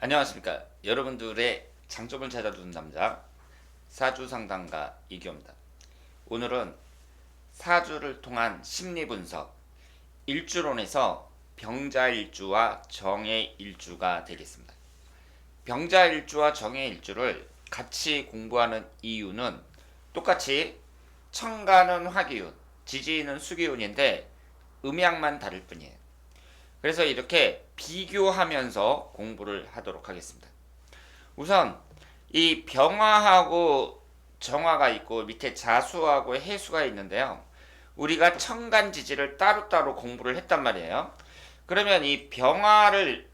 안녕하십니까. 여러분들의 장점을 찾아주는 남자 사주상담가 이규호입니다. 오늘은 사주를 통한 심리분석 일주론에서 병자일주와 정해일주가 되겠습니다. 병자일주와 정해일주를 같이 공부하는 이유는 똑같이 천간은 화기운, 지지는 수기운인데 음양만 다를 뿐이에요. 그래서 이렇게 비교하면서 공부를 하도록 하겠습니다. 우선 이 병화하고 정화가 있고 밑에 자수하고 해수가 있는데요. 우리가 천간지지를 따로따로 공부를 했단 말이에요. 그러면 이 병화를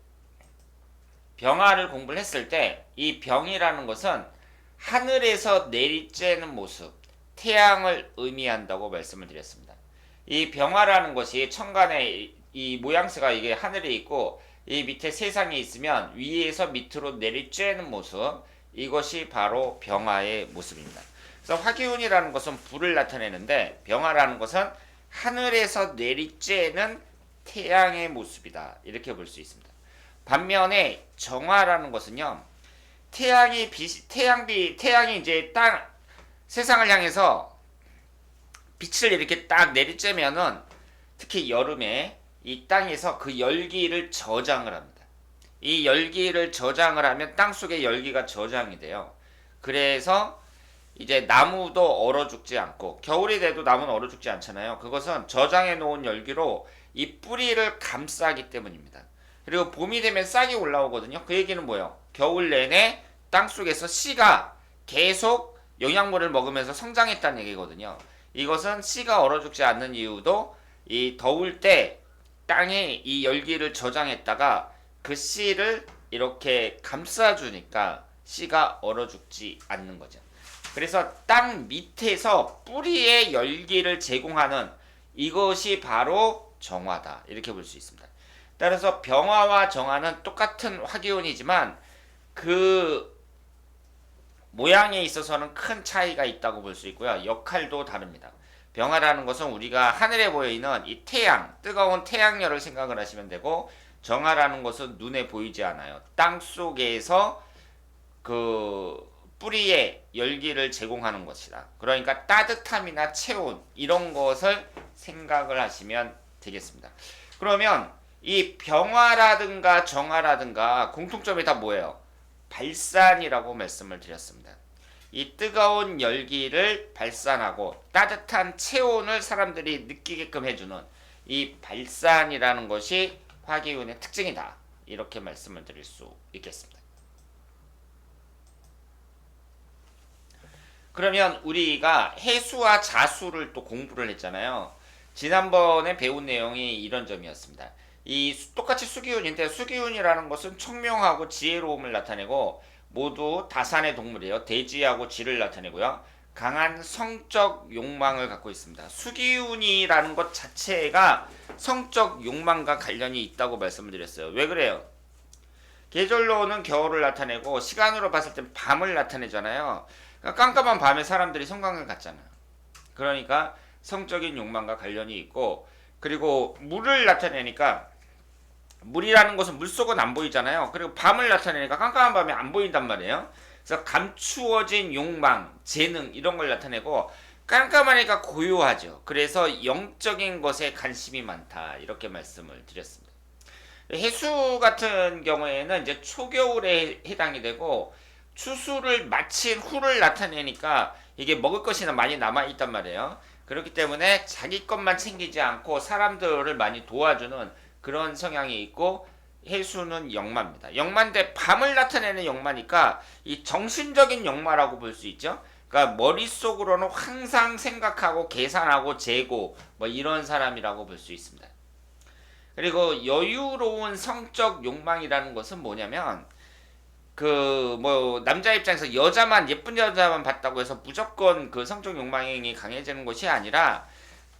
공부를 했을 때 이 병이라는 것은 하늘에서 내리쬐는 모습, 태양을 의미한다고 말씀을 드렸습니다. 이 병화라는 것이 천간에 이 모양새가 이게 하늘에 있고 이 밑에 세상에 있으면 위에서 밑으로 내리쬐는 모습, 이것이 바로 병화의 모습입니다. 그래서 화기운이라는 것은 불을 나타내는데 병화라는 것은 하늘에서 내리쬐는 태양의 모습이다, 이렇게 볼 수 있습니다. 반면에 정화라는 것은요, 태양이 이제 땅 세상을 향해서 빛을 이렇게 딱 내리쬐면은 특히 여름에 이 땅에서 그 열기를 저장을 합니다. 이 열기를 저장을 하면 땅 속에 열기가 저장이 돼요. 그래서 이제 나무도 얼어 죽지 않고, 겨울이 돼도 나무는 얼어 죽지 않잖아요. 그것은 저장해 놓은 열기로 이 뿌리를 감싸기 때문입니다. 그리고 봄이 되면 싹이 올라오거든요. 그 얘기는 뭐예요? 겨울 내내 땅 속에서 씨가 계속 영양분을 먹으면서 성장했다는 얘기거든요. 이것은 씨가 얼어 죽지 않는 이유도 이 더울 때 땅에 이 열기를 저장했다가 그 씨를 이렇게 감싸주니까 씨가 얼어 죽지 않는 거죠. 그래서 땅 밑에서 뿌리에 열기를 제공하는 이것이 바로 정화다, 이렇게 볼 수 있습니다. 따라서 병화와 정화는 똑같은 화기운이지만 그 모양에 있어서는 큰 차이가 있다고 볼 수 있고요. 역할도 다릅니다. 병화라는 것은 우리가 하늘에 보이는 이 태양, 뜨거운 태양열을 생각을 하시면 되고, 정화라는 것은 눈에 보이지 않아요. 땅 속에서 그 뿌리에 열기를 제공하는 것이다. 그러니까 따뜻함이나 체온 이런 것을 생각을 하시면 되겠습니다. 그러면 이 병화라든가 정화라든가 공통점이 다 뭐예요? 발산이라고 말씀을 드렸습니다. 이 뜨거운 열기를 발산하고 따뜻한 체온을 사람들이 느끼게끔 해주는 이 발산이라는 것이 화기운의 특징이다, 이렇게 말씀을 드릴 수 있겠습니다. 그러면 우리가 해수와 자수를 또 공부를 했잖아요. 지난번에 배운 내용이 이런 점이었습니다. 이 똑같이 수기운인데, 수기운이라는 것은 청명하고 지혜로움을 나타내고 모두 다산의 동물이에요. 대지하고 지를 나타내고요. 강한 성적 욕망을 갖고 있습니다. 수기운이라는 것 자체가 성적 욕망과 관련이 있다고 말씀을 드렸어요. 왜 그래요? 계절로는 겨울을 나타내고 시간으로 봤을 땐 밤을 나타내잖아요. 그러니까 깜깜한 밤에 사람들이 성광을 갖잖아요. 그러니까 성적인 욕망과 관련이 있고, 그리고 물을 나타내니까, 물이라는 것은 물속은 안 보이잖아요. 그리고 밤을 나타내니까 깜깜한 밤에 안 보인단 말이에요. 그래서 감추어진 욕망, 재능 이런 걸 나타내고, 깜깜하니까 고요하죠. 그래서 영적인 것에 관심이 많다, 이렇게 말씀을 드렸습니다. 해수 같은 경우에는 이제 초겨울에 해당이 되고, 추수를 마친 후를 나타내니까 이게 먹을 것이 많이 남아있단 말이에요. 그렇기 때문에 자기 것만 챙기지 않고 사람들을 많이 도와주는 그런 성향이 있고, 해수는 역마입니다. 역마인데 밤을 나타내는 역마니까 이 정신적인 역마라고 볼 수 있죠. 그러니까 머릿속으로는 항상 생각하고 계산하고 재고 뭐 이런 사람이라고 볼 수 있습니다. 그리고 여유로운 성적 욕망이라는 것은 뭐냐면, 그 뭐 남자 입장에서 여자만, 예쁜 여자만 봤다고 해서 무조건 그 성적 욕망이 강해지는 것이 아니라,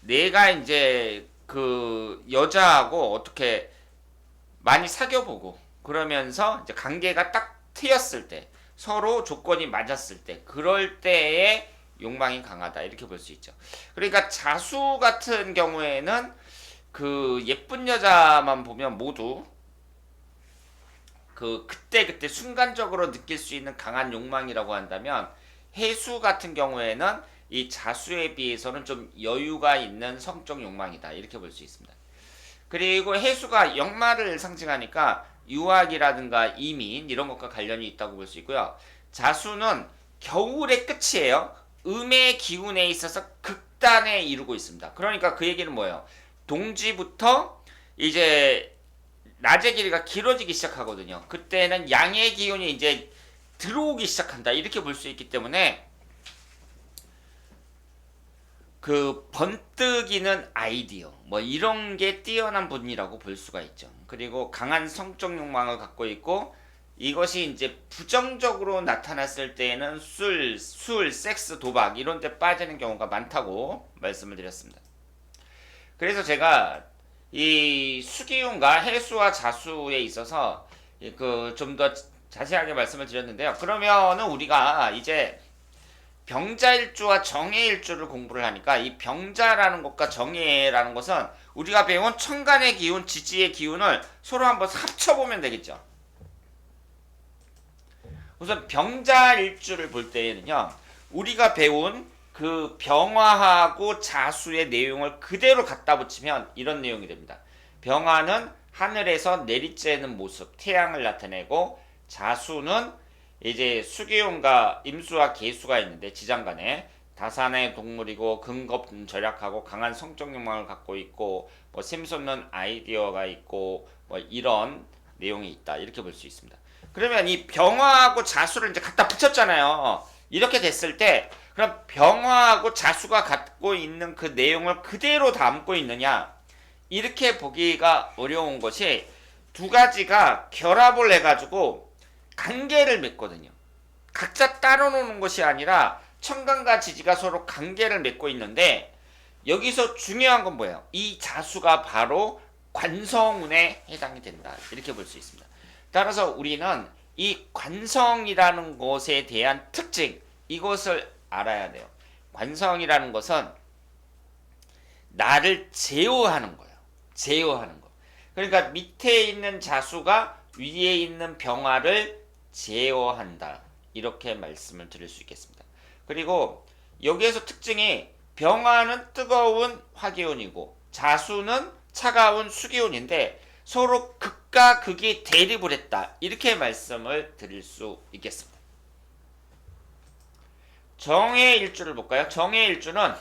내가 이제 그 여자하고 어떻게 많이 사귀어보고 그러면서 이제 관계가 딱 트였을 때, 서로 조건이 맞았을 때, 그럴 때의 욕망이 강하다, 이렇게 볼 수 있죠. 그러니까 자수 같은 경우에는 그 예쁜 여자만 보면 모두 그때 순간적으로 느낄 수 있는 강한 욕망이라고 한다면 해수 같은 경우에는 이 자수에 비해서는 좀 여유가 있는 성적 욕망이다. 이렇게 볼 수 있습니다. 그리고 해수가 역마를 상징하니까 유학이라든가 이민 이런 것과 관련이 있다고 볼 수 있고요. 자수는 겨울의 끝이에요. 음의 기운에 있어서 극단에 이루고 있습니다. 그러니까 그 얘기는 뭐예요? 동지부터 이제 낮의 길이가 길어지기 시작하거든요. 그때는 양의 기운이 이제 들어오기 시작한다. 이렇게 볼 수 있기 때문에 그 번뜩이는 아이디어 뭐 이런 게 뛰어난 분이라고 볼 수가 있죠. 그리고 강한 성적 욕망을 갖고 있고 이것이 이제 부정적으로 나타났을 때에는 술, 섹스, 도박 이런 데 빠지는 경우가 많다고 말씀을 드렸습니다. 그래서 제가 이 수기운과 해수와 자수에 있어서 그 좀 더 자세하게 말씀을 드렸는데요. 그러면은 우리가 이제 병자일주와 정해일주를 공부를 하니까 이 병자라는 것과 정해라는 것은 우리가 배운 천간의 기운, 지지의 기운을 서로 한번 합쳐보면 되겠죠. 우선 병자일주를 볼 때에는요, 우리가 배운 그 병화하고 자수의 내용을 그대로 갖다 붙이면 이런 내용이 됩니다. 병화는 하늘에서 내리쬐는 모습, 태양을 나타내고 자수는 이제 수기운과 임수와 계수가 있는데 지장간에 다산의 동물이고 근겁절약하고 강한 성적 욕망을 갖고 있고 뭐 샘솟는 아이디어가 있고 뭐 이런 내용이 있다 이렇게 볼 수 있습니다. 그러면 이 병화하고 자수를 이제 갖다 붙였잖아요. 이렇게 됐을 때 그럼 병화하고 자수가 갖고 있는 그 내용을 그대로 담고 있느냐 이렇게 보기가 어려운 것이 두 가지가 결합을 해가지고 관계를 맺거든요. 각자 따로 노는 것이 아니라 천간과 지지가 서로 관계를 맺고 있는데 여기서 중요한 건 뭐예요? 이 자수가 바로 관성운에 해당이 된다. 이렇게 볼 수 있습니다. 따라서 우리는 이 관성이라는 것에 대한 특징 이것을 알아야 돼요. 관성이라는 것은 나를 제어하는 거예요. 제어하는 거. 그러니까 밑에 있는 자수가 위에 있는 병화를 제어한다. 이렇게 말씀을 드릴 수 있겠습니다. 그리고 여기에서 특징이 병화는 뜨거운 화기운이고 자수는 차가운 수기운인데 서로 극과 극이 대립을 했다. 이렇게 말씀을 드릴 수 있겠습니다. 정해일주를 볼까요? 정해일주는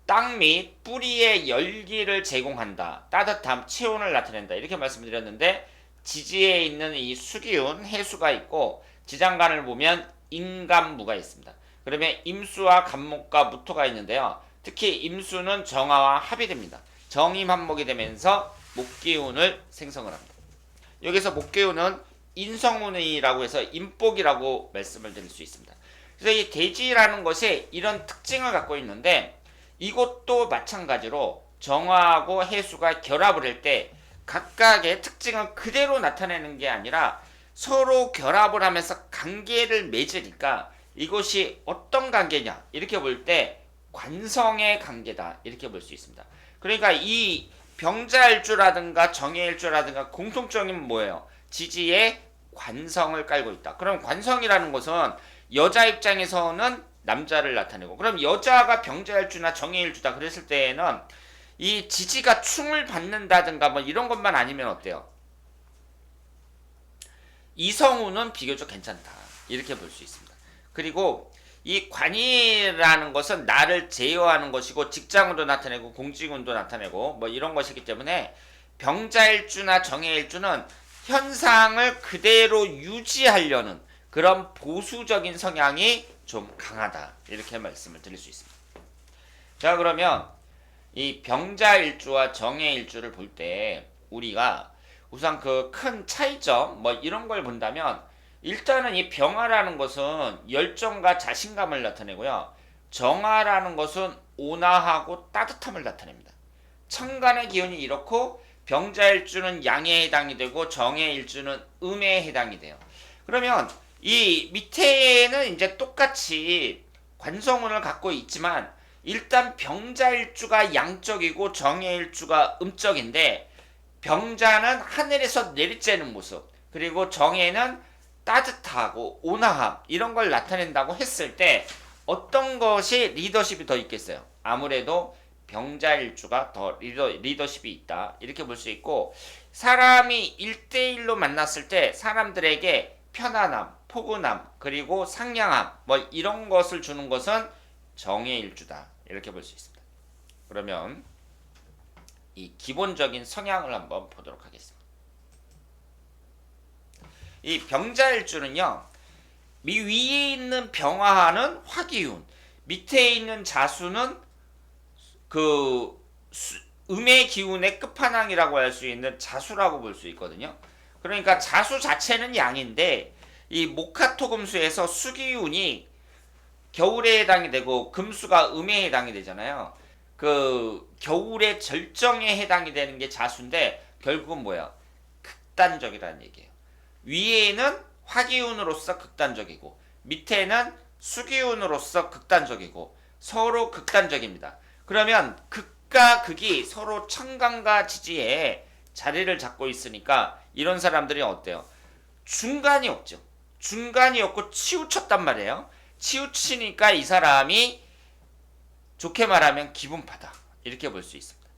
땅 및 뿌리의 열기를 제공한다. 따뜻함, 체온을 나타낸다. 이렇게 말씀드렸는데 지지에 있는 이 수기운, 해수가 있고 지장간을 보면 인간무가 있습니다. 그러면 임수와 간목과 무토가 있는데요. 특히 임수는 정화와 합이 됩니다. 정임합목이 되면서 목기운을 생성을 합니다. 여기서 목기운은 인성운이라고 해서 인복이라고 말씀을 드릴 수 있습니다. 그래서 이 대지라는 것이 이런 특징을 갖고 있는데 이것도 마찬가지로 정화하고 해수가 결합을 할 때 각각의 특징을 그대로 나타내는 게 아니라 서로 결합을 하면서 관계를 맺으니까 이것이 어떤 관계냐 이렇게 볼 때 관성의 관계다 이렇게 볼 수 있습니다. 그러니까 이 병자일주라든가 정해일주라든가 공통점은 뭐예요? 지지에 관성을 깔고 있다. 그럼 관성이라는 것은 여자 입장에서는 남자를 나타내고 그럼 여자가 병자일주나 정해일주다 그랬을 때에는 이 지지가 충을 받는다든가 뭐 이런 것만 아니면 어때요? 이성우는 비교적 괜찮다. 이렇게 볼 수 있습니다. 그리고 이 관이라는 것은 나를 제어하는 것이고 직장운도 나타내고 공직운도 나타내고 뭐 이런 것이기 때문에 병자일주나 정해일주는 현상을 그대로 유지하려는 그런 보수적인 성향이 좀 강하다. 이렇게 말씀을 드릴 수 있습니다. 자, 그러면 이 병자일주와 정해일주를 볼 때 우리가 우선 그 큰 차이점 뭐 이런 걸 본다면 일단은 이 병화라는 것은 열정과 자신감을 나타내고요. 정화라는 것은 온화하고 따뜻함을 나타냅니다. 천간의 기운이 이렇고 병자일주는 양에 해당이 되고 정해일주는 음에 해당이 돼요. 그러면 이 밑에는 이제 똑같이 관성운을 갖고 있지만 일단 병자일주가 양적이고 정해일주가 음적인데 병자는 하늘에서 내리쬐는 모습 그리고 정에는 따뜻하고 온화함 이런 걸 나타낸다고 했을 때 어떤 것이 리더십이 더 있겠어요? 아무래도 병자일주가 더 리더십이 있다 이렇게 볼 수 있고, 사람이 1대1로 만났을 때 사람들에게 편안함, 포근함, 그리고 상냥함 뭐 이런 것을 주는 것은 정의 일주다 이렇게 볼 수 있습니다. 그러면 이 기본적인 성향을 한번 보도록 하겠습니다. 이 병자일주는요, 위에 있는 병화는 화기운, 밑에 있는 자수는 그 음의 기운의 끝판왕이라고 할 수 있는 자수라고 볼 수 있거든요. 그러니까 자수 자체는 양인데 이 목화토금수에서 수기운이 겨울에 해당이 되고 금수가 음에 해당이 되잖아요. 그 겨울의 절정에 해당이 되는 게 자수인데 결국은 뭐야? 극단적이라는 얘기예요. 위에는 화기운으로서 극단적이고 밑에는 수기운으로서 극단적이고 서로 극단적입니다. 그러면 극과 극이 서로 청강과 지지에 자리를 잡고 있으니까 이런 사람들이 어때요? 중간이 없죠. 중간이 없고 치우쳤단 말이에요. 치우치니까 이 사람이 좋게 말하면 기분파다 이렇게 볼 수 있습니다.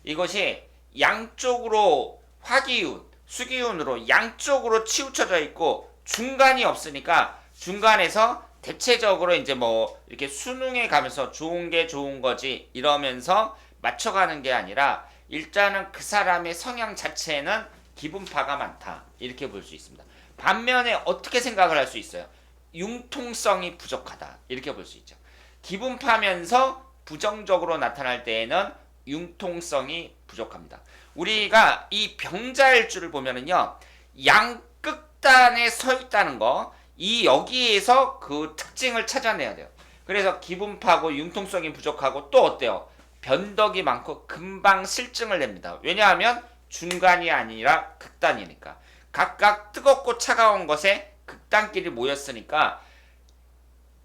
이것이 양쪽으로 화기운, 수기운으로 양쪽으로 치우쳐져 있고 중간이 없으니까 중간에서 대체적으로 이제 뭐 이렇게 수능에 가면서 좋은 게 좋은 거지 이러면서 맞춰가는 게 아니라 일단은 그 사람의 성향 자체는 기분파가 많다 이렇게 볼 수 있습니다. 반면에 어떻게 생각을 할 수 있어요? 융통성이 부족하다 이렇게 볼 수 있죠. 기분파면서 부정적으로 나타날 때에는 융통성이 부족합니다. 우리가 이 병자일주를 보면은요, 양극단에 서 있다는 거, 이 여기에서 그 특징을 찾아내야 돼요. 그래서 기분파고 융통성이 부족하고 또 어때요? 변덕이 많고 금방 실증을 냅니다. 왜냐하면 중간이 아니라 극단이니까. 각각 뜨겁고 차가운 것에 극단끼리 모였으니까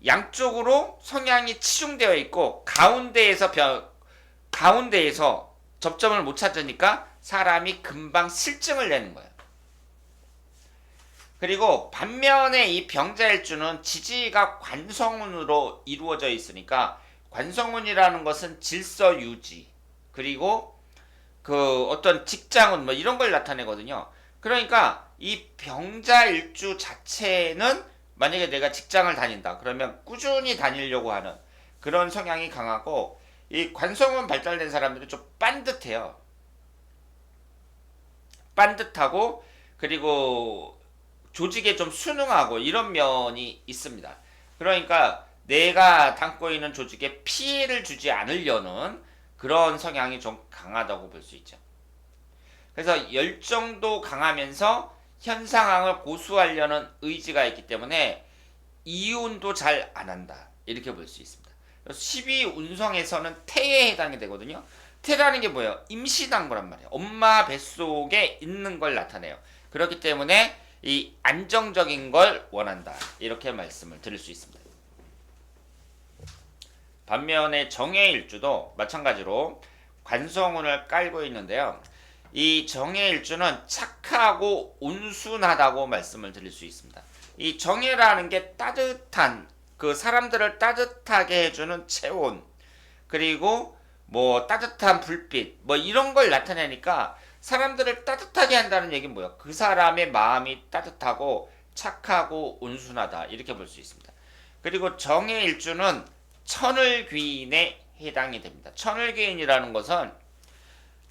양쪽으로 성향이 치중되어 있고 가운데에서 접점을 못 찾으니까 사람이 금방 실증을 내는 거예요. 그리고 반면에 이 병자일주는 지지가 관성운으로 이루어져 있으니까 관성운이라는 것은 질서 유지 그리고 그 어떤 직장운 뭐 이런 걸 나타내거든요. 그러니까 이 병자일주 자체는 만약에 내가 직장을 다닌다 그러면 꾸준히 다니려고 하는 그런 성향이 강하고, 이 관성운 발달된 사람들은 좀 빤듯해요. 빤듯하고 그리고 조직에 좀 순응하고 이런 면이 있습니다. 그러니까 내가 담고 있는 조직에 피해를 주지 않으려는 그런 성향이 좀 강하다고 볼 수 있죠. 그래서 열정도 강하면서 현 상황을 고수하려는 의지가 있기 때문에 이혼도 잘 안 한다 이렇게 볼 수 있습니다. 12운성에서는 태에 해당이 되거든요. 태라는 게 뭐예요? 임신한 거란 말이에요. 엄마 뱃속에 있는 걸 나타내요. 그렇기 때문에 이 안정적인 걸 원한다 이렇게 말씀을 드릴 수 있습니다. 반면에 정해일주도 마찬가지로 관성운을 깔고 있는데요. 이 정해일주는 착하고 온순하다고 말씀을 드릴 수 있습니다. 이 정해라는 게 따뜻한, 그 사람들을 따뜻하게 해주는 체온, 그리고 뭐 따뜻한 불빛 뭐 이런 걸 나타내니까 사람들을 따뜻하게 한다는 얘기는 뭐야? 그 사람의 마음이 따뜻하고 착하고 온순하다 이렇게 볼 수 있습니다. 그리고 정해일주는 천을귀인에 해당이 됩니다. 천을귀인이라는 것은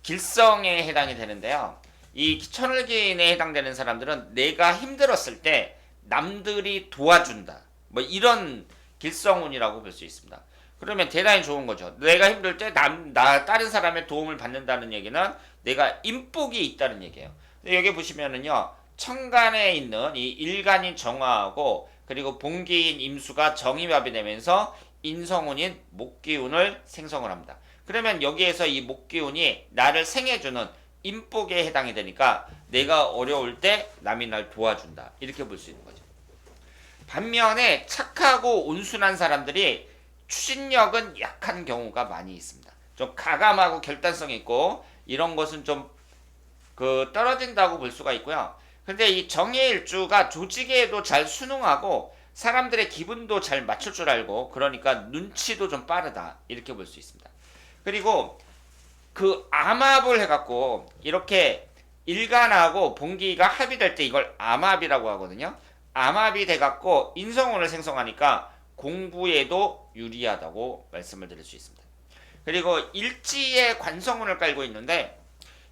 길성에 해당이 되는데요. 이 천을귀인에 해당되는 사람들은 내가 힘들었을 때 남들이 도와준다 뭐 이런 길성운이라고 볼 수 있습니다. 그러면 대단히 좋은 거죠. 내가 힘들 때 다른 사람의 도움을 받는다는 얘기는 내가 인복이 있다는 얘기예요. 여기 보시면은요, 천간에 있는 이 일간인 정화하고 그리고 본기인 임수가 정임합이 되면서 인성운인 목기운을 생성을 합니다. 그러면 여기에서 이 목기운이 나를 생해주는 인복에 해당이 되니까 내가 어려울 때 남이 날 도와준다 이렇게 볼 수 있는 거죠. 반면에 착하고 온순한 사람들이 추진력은 약한 경우가 많이 있습니다. 좀 가감하고 결단성 있고 이런 것은 좀 떨어진다고 볼 수가 있고요. 근데 이 정해일주가 조직에도 잘 순응하고 사람들의 기분도 잘 맞출 줄 알고 그러니까 눈치도 좀 빠르다 이렇게 볼 수 있습니다. 그리고 그 암합을 해갖고 이렇게 일간하고 봉기가 합의될 때 이걸 암합이라고 하거든요. 암합이 돼갖고 인성운을 생성하니까 공부에도 유리하다고 말씀을 드릴 수 있습니다. 그리고 일지에 관성운을 깔고 있는데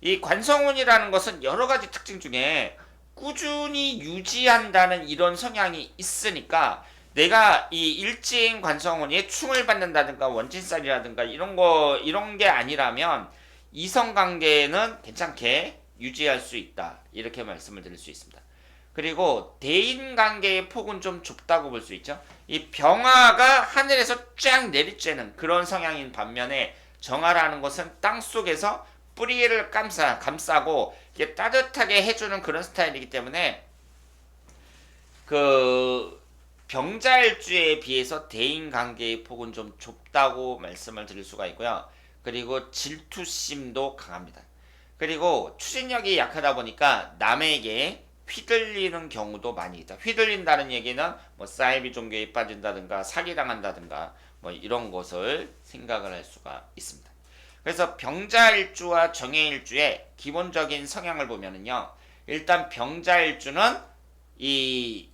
이 관성운이라는 것은 여러 가지 특징 중에 꾸준히 유지한다는 이런 성향이 있으니까 내가 이 일지인 관성운이 충을 받는다든가 원진살이라든가 이런 게 아니라면 이성 관계는 괜찮게 유지할 수 있다 이렇게 말씀을 드릴 수 있습니다. 그리고 대인 관계의 폭은 좀 좁다고 볼 수 있죠. 이 병화가 하늘에서 쫙 내리쬐는 그런 성향인 반면에 정화라는 것은 땅 속에서 뿌리를 감싸고 이게 따뜻하게 해주는 그런 스타일이기 때문에 그 병자일주에 비해서 대인 관계의 폭은 좀 좁다고 말씀을 드릴 수가 있고요. 그리고 질투심도 강합니다. 그리고 추진력이 약하다 보니까 남에게 휘둘리는 경우도 많이 있다. 휘둘린다는 얘기는 뭐 사이비 종교에 빠진다든가 사기당한다든가 뭐 이런 것을 생각을 할 수가 있습니다. 그래서 병자일주와 정해일주의 기본적인 성향을 보면은요. 일단 병자일주는 이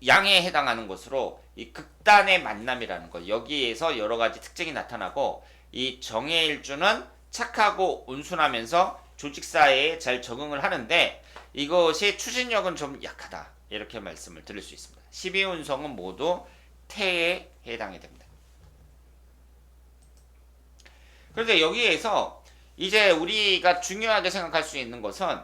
양에 해당하는 것으로 이 극단의 만남이라는 것 여기에서 여러 가지 특징이 나타나고 이 정해일주는 착하고 온순하면서 조직사회에 잘 적응을 하는데 이것이 추진력은 좀 약하다 이렇게 말씀을 드릴 수 있습니다. 12운성은 모두 태에 해당이 됩니다. 그런데 여기에서 이제 우리가 중요하게 생각할 수 있는 것은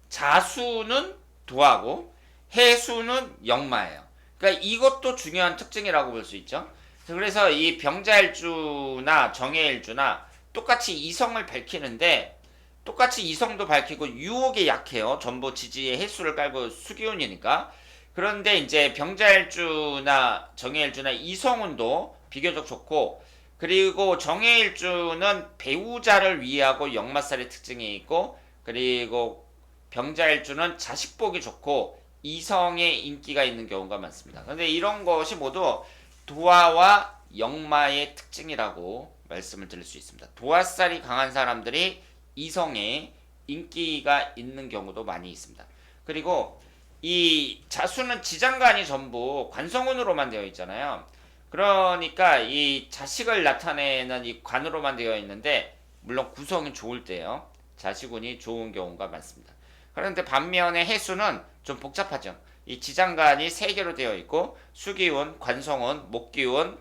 자수는 도하고 해수는 역마예요. 그러니까 이것도 중요한 특징이라고 볼 수 있죠. 그래서 이 병자일주나 정해일주나 똑같이 이성을 밝히는데 똑같이 이성도 밝히고 유혹에 약해요. 전부 지지의 해수를 깔고 수기운이니까. 그런데 이제 병자일주나 정해일주나 이성운도 비교적 좋고 그리고 정해일주는 배우자를 위하고 역마살의 특징이 있고 그리고 병자일주는 자식복이 좋고 이성의 인기가 있는 경우가 많습니다. 그런데 이런 것이 모두 도화와 역마의 특징이라고 말씀을 드릴 수 있습니다. 도화살이 강한 사람들이 이성에 인기가 있는 경우도 많이 있습니다. 그리고 이 자수는 지장간이 전부 관성운으로만 되어 있잖아요. 그러니까 이 자식을 나타내는 이 관으로만 되어 있는데 물론 구성이 좋을 때요. 자식운이 좋은 경우가 많습니다. 그런데 반면에 해수는 좀 복잡하죠. 이 지장간이 3개로 되어 있고 수기운, 관성운, 목기운,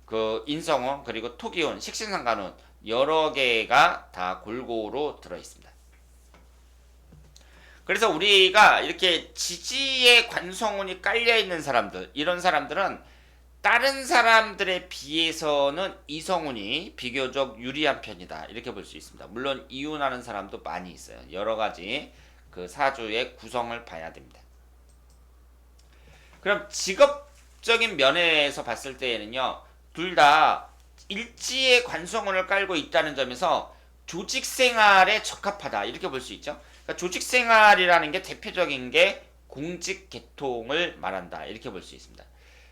그 인성운, 그리고 토기운, 식신상간운 여러 개가 다 골고루 들어 있습니다. 그래서 우리가 이렇게 지지의 관성운이 깔려 있는 사람들, 이런 사람들은 다른 사람들에 비해서는 이성운이 비교적 유리한 편이다. 이렇게 볼 수 있습니다. 물론 이혼하는 사람도 많이 있어요. 여러 가지 그 사주의 구성을 봐야 됩니다. 그럼 직업적인 면에서 봤을 때에는요. 둘 다 일지의 관성운을 깔고 있다는 점에서 조직 생활에 적합하다. 이렇게 볼 수 있죠. 그러니까 조직 생활이라는 게 대표적인 게 공직 계통을 말한다. 이렇게 볼 수 있습니다.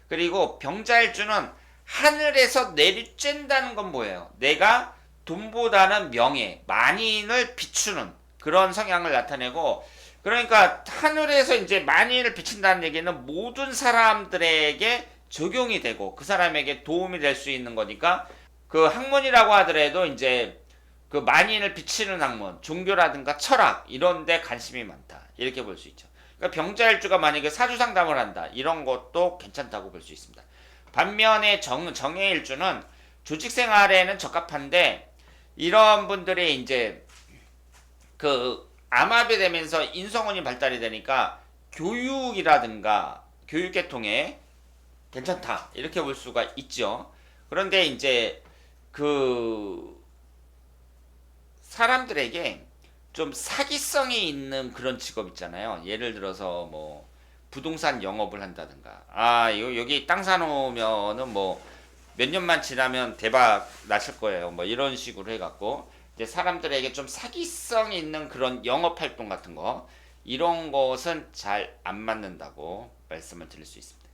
그리고 병자일주는 하늘에서 내리쬐다는 건 뭐예요? 내가 돈보다는 명예, 만인을 비추는 그런 성향을 나타내고 그러니까 하늘에서 이제 만인을 비친다는 얘기는 모든 사람들에게 적용이 되고 그 사람에게 도움이 될 수 있는 거니까 그 학문이라고 하더라도 이제 그 만인을 비치는 학문, 종교라든가 철학 이런 데 관심이 많다. 이렇게 볼 수 있죠. 그러니까 병자일주가 만약에 사주 상담을 한다. 이런 것도 괜찮다고 볼 수 있습니다. 반면에 정해일주는 조직 생활에는 적합한데 이런 분들이 이제 그 암합이 되면서 인성운이 발달이 되니까 교육이라든가 교육계통에 괜찮다. 이렇게 볼 수가 있죠. 그런데 이제 그 사람들에게 좀 사기성이 있는 그런 직업 있잖아요. 예를 들어서 뭐 부동산 영업을 한다든가 여기 땅 사놓으면은 뭐 몇 년만 지나면 대박 나실 거예요. 뭐 이런 식으로 해갖고 이제 사람들에게 좀 사기성 있는 그런 영업 활동 같은 거 이런 것은 잘 안 맞는다고 말씀을 드릴 수 있습니다.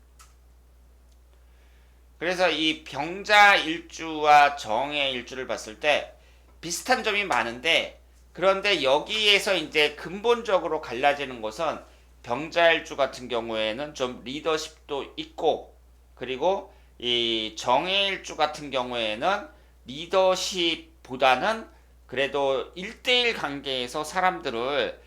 그래서 이 병자 일주와 정의 일주를 봤을 때 비슷한 점이 많은데 그런데 여기에서 이제 근본적으로 갈라지는 것은 병자 일주 같은 경우에는 좀 리더십도 있고 그리고 이 정의 일주 같은 경우에는 리더십보다는 그래도 1대1 관계에서 사람들에게는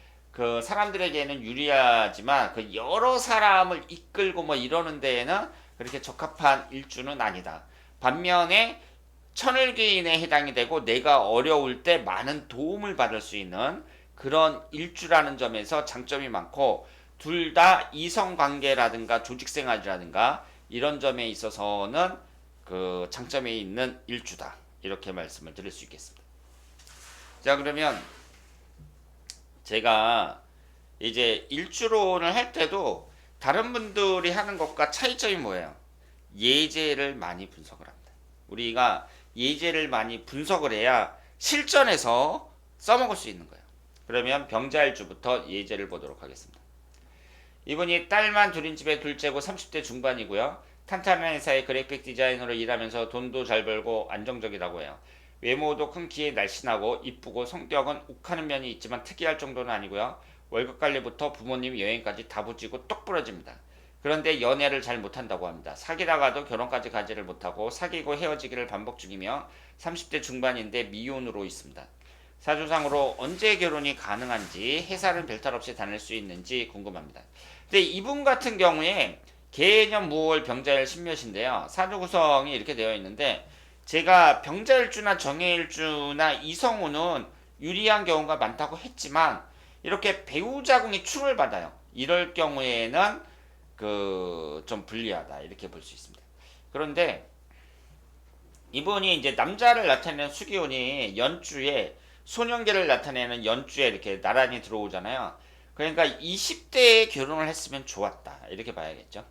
유리하지만 그 여러 사람을 이끌고 뭐 이러는 데에는 그렇게 적합한 일주는 아니다. 반면에 천을귀인에 해당이 되고 내가 어려울 때 많은 도움을 받을 수 있는 그런 일주라는 점에서 장점이 많고 둘 다 이성관계라든가 조직생활이라든가 이런 점에 있어서는 그 장점이 있는 일주다. 이렇게 말씀을 드릴 수 있겠습니다. 자, 그러면 제가 이제 일주론을 할 때도 다른 분들이 하는 것과 차이점이 뭐예요? 예제를 많이 분석을 합니다. 우리가 예제를 많이 분석을 해야 실전에서 써먹을 수 있는 거예요. 그러면 병자일주부터 예제를 보도록 하겠습니다. 이분이 딸만 둘인 집에 둘째고 30대 중반이고요. 탄탄한 회사의 그래픽 디자이너로 일하면서 돈도 잘 벌고 안정적이라고 해요. 외모도 큰 키에 날씬하고 이쁘고 성격은 욱하는 면이 있지만 특이할 정도는 아니고요. 월급 관리부터 부모님 여행까지 다 붙이고 똑 부러집니다. 그런데 연애를 잘 못한다고 합니다. 사귀다가도 결혼까지 가지를 못하고 사귀고 헤어지기를 반복 중이며 30대 중반인데 미혼으로 있습니다. 사주상으로 언제 결혼이 가능한지 회사는 별탈 없이 다닐 수 있는지 궁금합니다. 근데 이분 같은 경우에 개년 무월 병자일 신묘신데요. 사주 구성이 이렇게 되어 있는데 제가 병자일주나 정해일주나 이성우는 유리한 경우가 많다고 했지만 이렇게 배우자궁이 충을 받아요. 이럴 경우에는 그 좀 불리하다 이렇게 볼 수 있습니다. 그런데 이분이 이제 남자를 나타내는 수기운이 연주에 소년계를 나타내는 연주에 이렇게 나란히 들어오잖아요. 그러니까 20대에 결혼을 했으면 좋았다 이렇게 봐야겠죠.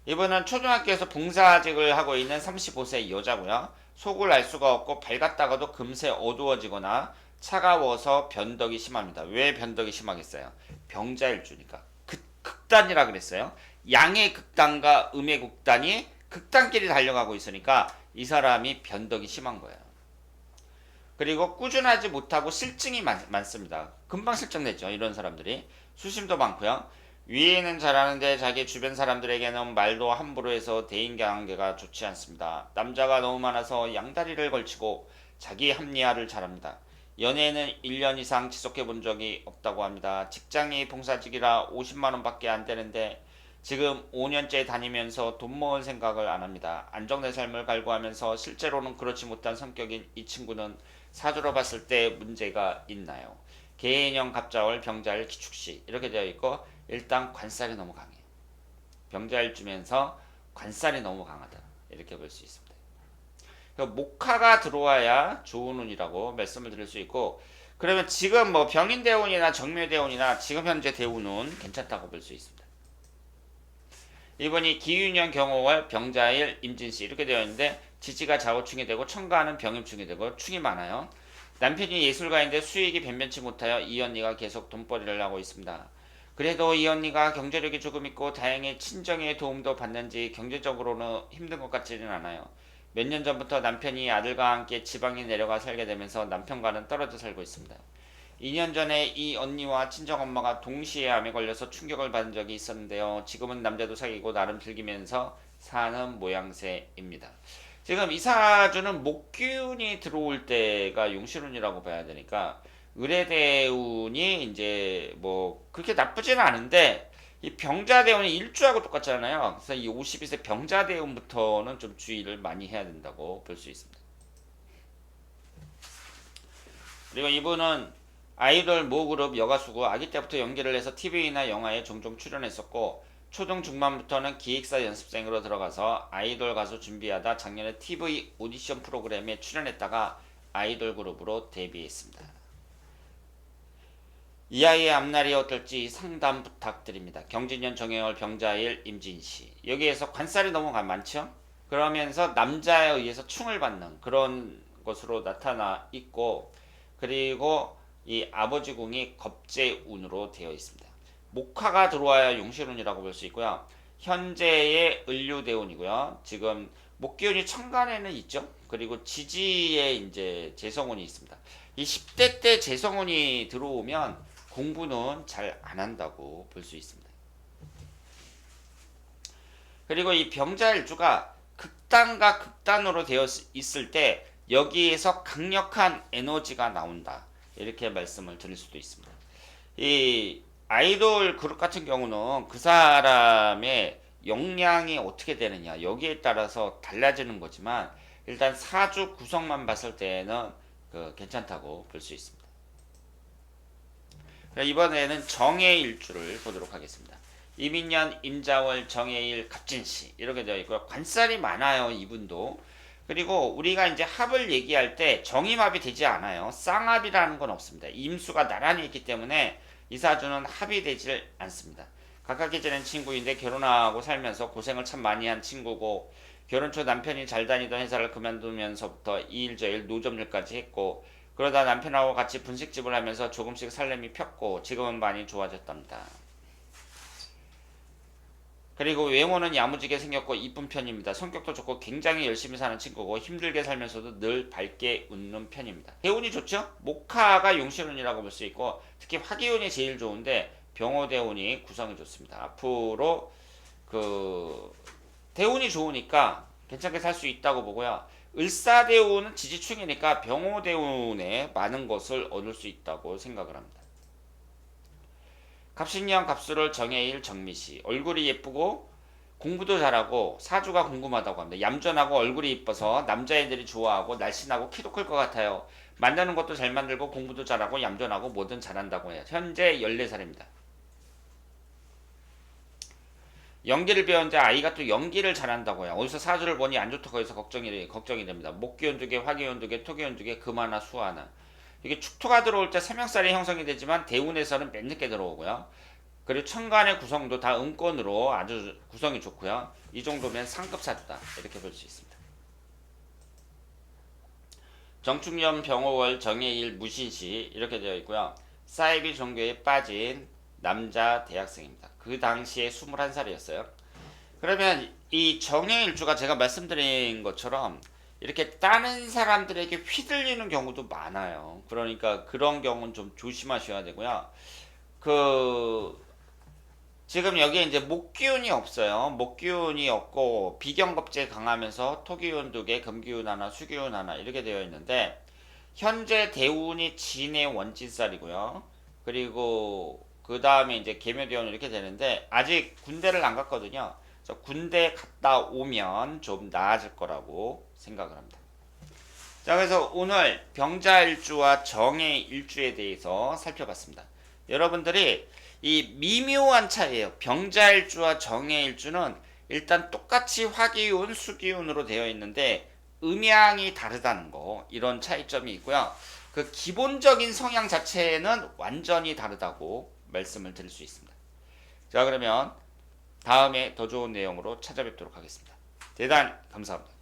이분은 초등학교에서 봉사직을 하고 있는 35세 여자고요. 속을 알 수가 없고 밝았다가도 금세 어두워지거나 차가워서 변덕이 심합니다. 왜 변덕이 심하겠어요? 병자일주니까. 극단이라 그랬어요. 양의 극단과 음의 극단이 극단끼리 달려가고 있으니까 이 사람이 변덕이 심한 거예요. 그리고 꾸준하지 못하고 실증이 많습니다. 금방 실증내죠. 이런 사람들이. 수심도 많고요. 위에는 잘하는데 자기 주변 사람들에게는 말도 함부로 해서 대인관계가 좋지 않습니다. 남자가 너무 많아서 양다리를 걸치고 자기 합리화를 잘합니다. 연애는 1년 이상 지속해 본 적이 없다고 합니다. 직장이 봉사직이라 50만원 밖에 안 되는데 지금 5년째 다니면서 돈 모을 생각을 안 합니다. 안정된 삶을 갈구하면서 실제로는 그렇지 못한 성격인 이 친구는 사주로 봤을 때 문제가 있나요? 개인형 갑자월 병자일 기축시 이렇게 되어 있고 일단 관살이 너무 강해요. 병자일 주면서 관살이 너무 강하다 이렇게 볼 수 있습니다. 목화가 들어와야 좋은 운이라고 말씀을 드릴 수 있고 그러면 지금 뭐 병인대운이나 정묘대운이나 지금 현재 대운은 괜찮다고 볼 수 있습니다. 이번이 기윤년 경호월 병자일 임진시 이렇게 되어 있는데 지지가 좌우충이 되고 천간은 병임충이 되고 충이 많아요. 남편이 예술가인데 수익이 변변치 못하여 이 언니가 계속 돈벌이를 하고 있습니다. 그래도 이 언니가 경제력이 조금 있고 다행히 친정의 도움도 받는지 경제적으로는 힘든 것 같지는 않아요. 몇 년 전부터 남편이 아들과 함께 지방에 내려가 살게 되면서 남편과는 떨어져 살고 있습니다. 2년 전에 이 언니와 친정엄마가 동시에 암에 걸려서 충격을 받은 적이 있었는데요. 지금은 남자도 사귀고 나름 즐기면서 사는 모양새입니다. 지금 이 사주는 목기운이 들어올 때가 용실운이라고 봐야 되니까 의례대운이 이제 뭐 그렇게 나쁘지는 않은데 이 병자대운이 일주하고 똑같잖아요. 그래서 이 52세 병자대운부터는 좀 주의를 많이 해야 된다고 볼 수 있습니다. 그리고 이분은 아이돌 모그룹 여가수고 아기 때부터 연기를 해서 TV나 영화에 종종 출연했었고 초등 중반부터는 기획사 연습생으로 들어가서 아이돌 가수 준비하다 작년에 TV 오디션 프로그램에 출연했다가 아이돌 그룹으로 데뷔했습니다. 이 아이의 앞날이 어떨지 상담 부탁드립니다. 경진년 정해월 병자일 임진시 여기에서 관살이 너무 많죠? 그러면서 남자에 의해서 충을 받는 그런 것으로 나타나 있고, 그리고 이 아버지 궁이 겁재운으로 되어 있습니다. 목화가 들어와야 용신운이라고 볼 수 있고요. 현재의 을류대운이고요. 지금 목기운이 천간에는 있죠. 그리고 지지에 이제 재성운이 있습니다. 이 10대 때 재성운이 들어오면 공부는 잘 안 한다고 볼 수 있습니다. 그리고 이 병자일주가 극단과 극단으로 되어 있을 때 여기에서 강력한 에너지가 나온다. 이렇게 말씀을 드릴 수도 있습니다. 이 아이돌 그룹 같은 경우는 그 사람의 역량이 어떻게 되느냐 여기에 따라서 달라지는 거지만 일단 사주 구성만 봤을 때는 괜찮다고 볼 수 있습니다. 이번에는 정해일주를 보도록 하겠습니다. 이민년, 임자월, 정해일, 갑진시 이렇게 되어 있고요. 관살이 많아요, 이분도. 그리고 우리가 이제 합을 얘기할 때 정임합이 되지 않아요. 쌍합이라는 건 없습니다. 임수가 나란히 있기 때문에 이 사주는 합이 되질 않습니다. 가깝게 지낸 친구인데 결혼하고 살면서 고생을 참 많이 한 친구고, 결혼 초 남편이 잘 다니던 회사를 그만두면서부터 이일저일 노점일까지 했고, 그러다 남편하고 같이 분식집을 하면서 조금씩 살림이 폈고 지금은 많이 좋아졌답니다. 그리고 외모는 야무지게 생겼고 이쁜 편입니다. 성격도 좋고 굉장히 열심히 사는 친구고 힘들게 살면서도 늘 밝게 웃는 편입니다. 대운이 좋죠? 목화가 용신운이라고 볼 수 있고 특히 화기운이 제일 좋은데 병호대운이 구성이 좋습니다. 앞으로 대운이 좋으니까 괜찮게 살 수 있다고 보고요. 을사대운은 지지충이니까 병호대운에 많은 것을 얻을 수 있다고 생각을 합니다. 갑신년 갑수를 정해일 정미시. 얼굴이 예쁘고 공부도 잘하고 사주가 궁금하다고 합니다. 얌전하고 얼굴이 이뻐서 남자애들이 좋아하고 날씬하고 키도 클 것 같아요. 만나는 것도 잘 만들고 공부도 잘하고 얌전하고 뭐든 잘한다고 해요. 현재 14살입니다. 연기를 배웠는데 아이가 또 연기를 잘한다고 해요. 어디서 사주를 보니 안 좋다고 해서 걱정이 됩니다. 목기운 2개, 화기운 2개, 토기운 2개, 금 하나, 수 하나. 이게 축토가 들어올 때 세명살이 형성이 되지만 대운에서는 맨 늦게 들어오고요. 그리고 천간의 구성도 다 음권으로 아주 구성이 좋고요. 이 정도면 상급 사주다 이렇게 볼 수 있습니다. 정축년 병호월 정해일 무신시 이렇게 되어 있고요. 사이비 종교에 빠진 남자 대학생입니다. 그 당시에 21살이었어요. 그러면 이 정해일주가 제가 말씀드린 것처럼 이렇게 다른 사람들에게 휘둘리는 경우도 많아요. 그러니까 그런 경우는 좀 조심하셔야 되고요. 지금 여기에 이제 목기운이 없어요. 목기운이 없고 비경겁제 강하면서 토기운 2개, 금기운 하나, 수기운 하나 이렇게 되어 있는데 현재 대운이 진의 원진살이고요. 그리고 그 다음에 이제 계묘대운 이렇게 되는데 아직 군대를 안 갔거든요. 그래서 군대 갔다 오면 좀 나아질 거라고 생각을 합니다. 자, 그래서 오늘 병자일주와 정해일주에 대해서 살펴봤습니다. 여러분들이 이 미묘한 차이예요. 병자일주와 정해일주는 일단 똑같이 화기운, 수기운으로 되어 있는데 음양이 다르다는 거, 이런 차이점이 있고요. 그 기본적인 성향 자체는 완전히 다르다고 말씀을 드릴 수 있습니다. 자, 그러면 다음에 더 좋은 내용으로 찾아뵙도록 하겠습니다. 대단히 감사합니다.